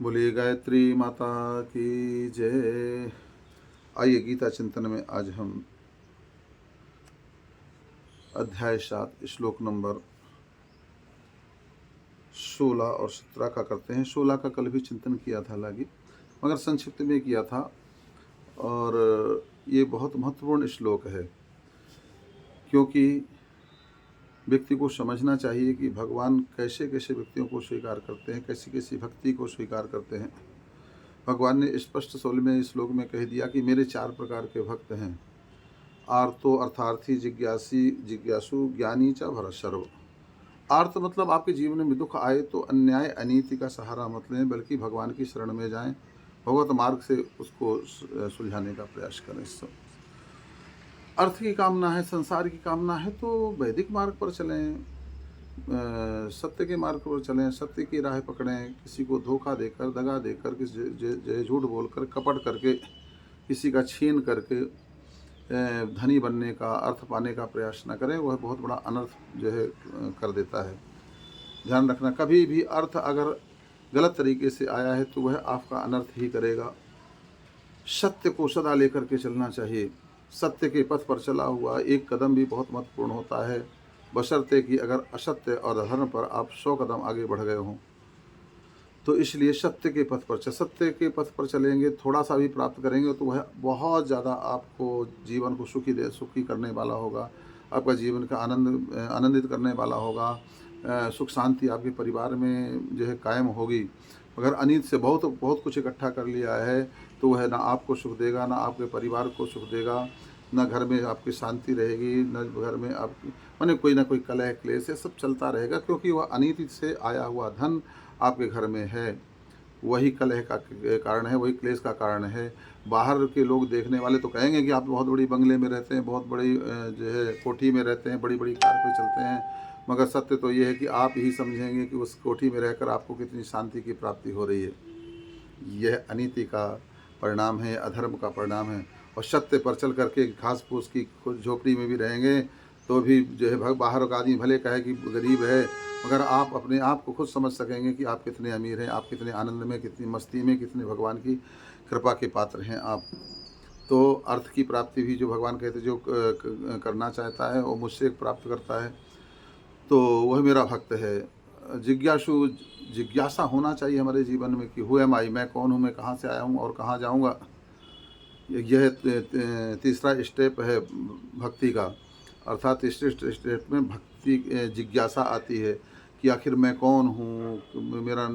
बोलिए गायत्री माता की जय। आइए गीता चिंतन में आज हम अध्याय 7 श्लोक नंबर 16 और 17 का करते हैं। 16 का कल भी चिंतन किया था हालांकि, मगर संक्षिप्त में किया था। और ये बहुत महत्वपूर्ण श्लोक है, क्योंकि व्यक्ति को समझना चाहिए कि भगवान कैसे कैसे व्यक्तियों को स्वीकार करते हैं, कैसी कैसी भक्ति को स्वीकार करते हैं। भगवान ने स्पष्ट शब्द में इस श्लोक में कह दिया कि मेरे 4 प्रकार के भक्त हैं। आर्तो अर्थार्थी, जिज्ञासी जिज्ञासु, ज्ञानी च भरतशर्व। आर्त मतलब आपके जीवन में दुख आए तो अन्याय अनीति का सहारा मत लें, बल्कि भगवान की शरण में जाएं, भगवत मार्ग से उसको सुलझाने का प्रयास करें। अर्थ की कामना है, संसार की कामना है तो वैदिक मार्ग पर चलें, सत्य के मार्ग पर चलें, सत्य की राह पकड़ें। किसी को धोखा देकर, दगा देकर, किसी झूठ बोलकर, कपट करके, किसी का छीन करके धनी बनने का, अर्थ पाने का प्रयास न करें। वह बहुत बड़ा अनर्थ जो है कर देता है। ध्यान रखना, कभी भी अर्थ अगर गलत तरीके से आया है तो वह आपका अनर्थ ही करेगा। सत्य को सदा लेकर के चलना चाहिए। सत्य के पथ पर चला हुआ एक कदम भी बहुत महत्वपूर्ण होता है, बशर्ते कि अगर असत्य और अधर्म पर आप 100 कदम आगे बढ़ गए हों। तो इसलिए सत्य के पथ पर चलेंगे, थोड़ा सा भी प्राप्त करेंगे तो वह बहुत ज़्यादा आपको जीवन को सुखी करने वाला होगा। आपका जीवन का आनंदित करने वाला होगा। सुख शांति आपके परिवार में जो है कायम होगी। अगर अनित से बहुत बहुत कुछ इकट्ठा कर लिया है तो वह ना आपको सुख देगा, ना आपके परिवार को सुख देगा, न घर में आपकी शांति रहेगी, न घर में आपकी माने कोई ना कोई कलह क्लेश सब चलता रहेगा, क्योंकि वह अनीति से आया हुआ धन आपके घर में है। वही कलह का कारण है, वही क्लेश का कारण है। बाहर के लोग देखने वाले तो कहेंगे कि आप बहुत बड़ी बंगले में रहते हैं, बहुत बड़ी जो है कोठी में रहते हैं, बड़ी बड़ी कार पे चलते हैं, मगर सत्य तो ये है कि आप ही समझेंगे कि उस कोठी में रहकर आपको कितनी शांति की प्राप्ति हो रही है। यह अनीति का परिणाम है, अधर्म का परिणाम है। और सत्य पर चल करके घास फूस की झोपड़ी में भी रहेंगे तो भी जो है बाहर का आदमी भले कहे कि गरीब है, मगर आप अपने आप को खुद समझ सकेंगे कि आप कितने अमीर हैं, आप कितने आनंद में, कितनी मस्ती में, कितने भगवान की कृपा के पात्र हैं आप। तो अर्थ की प्राप्ति भी जो भगवान कहते जो करना चाहता है वो मुझसे प्राप्त करता है, तो वह मेरा भक्त है। जिज्ञासा होना चाहिए हमारे जीवन में कि हु एम आई, मैं कौन हूँ, मैं कहाँ से आया हूँ और कहाँ जाऊँगा। यह तीसरा स्टेप है भक्ति का। अर्थात तीसरे स्टेप में भक्ति जिज्ञासा आती है कि आखिर मैं कौन हूँ, मेरा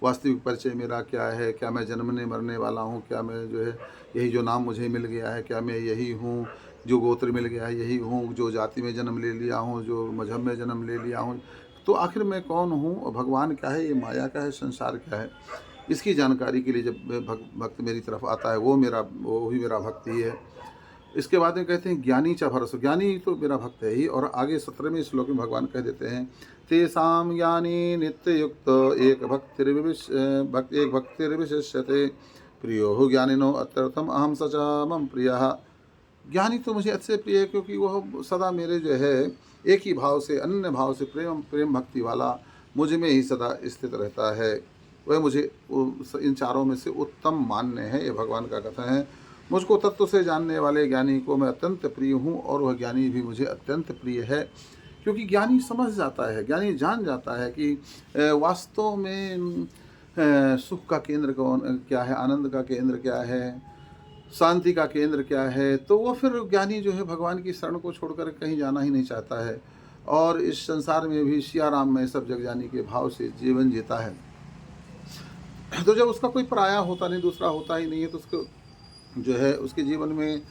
वास्तविक परिचय मेरा क्या है, क्या मैं जन्मने मरने वाला हूँ, क्या मैं जो है यही जो नाम मुझे मिल गया है, क्या मैं यही हूँ, जो गोत्र मिल गया है यही हूँ, जो जाति में जन्म ले लिया हूँ, जो मजहब में जन्म ले लिया हूँ, तो आखिर मैं कौन हूँ और भगवान क्या है, ये माया क्या है, संसार क्या है। इसकी जानकारी के लिए जब भक्त मेरी तरफ आता है वो भी मेरा भक्त ही है। इसके बाद में कहते हैं ज्ञानी च भरस, ज्ञानी तो मेरा भक्त है ही। और आगे 17वें श्लोक में भगवान कह देते हैं तेषां ज्ञानी नित्य युक्त एक भक्तिर्विशिष्यते प्रियो ज्ञानिनो अत्यर्थम अहम सचा मम प्रियः। ज्ञानी तो मुझे अच्छे प्रिय है, क्योंकि वह सदा मेरे जो है एक ही भाव से, अनन्य भाव से, प्रेम भक्ति वाला मुझ में ही सदा स्थित रहता है। वह मुझे इन चारों में से उत्तम मान्य है, ये भगवान का कथन है। मुझको तत्व से जानने वाले ज्ञानी को मैं अत्यंत प्रिय हूँ और वह ज्ञानी भी मुझे अत्यंत प्रिय है, क्योंकि ज्ञानी समझ जाता है, ज्ञानी जान जाता है कि वास्तव में सुख का केंद्र क्या है, आनंद का केंद्र क्या है, शांति का केंद्र क्या है। तो वो फिर ज्ञानी जो है भगवान की शरण को छोड़कर कहीं जाना ही नहीं चाहता है, और इस संसार में भी सिया राम में सब जग जानी के भाव से जीवन जीता है। तो जब उसका कोई पराया होता नहीं, दूसरा होता ही नहीं है, तो उसको जो है उसके जीवन में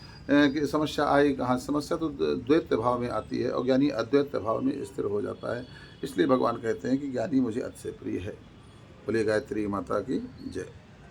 समस्या आई कहाँ। समस्या तो द्वैत भाव में आती है और ज्ञानी अद्वैत भाव में स्थिर हो जाता है। इसलिए भगवान कहते हैं कि ज्ञानी मुझे अति प्रिय है। बोलिए गायत्री माता की जय।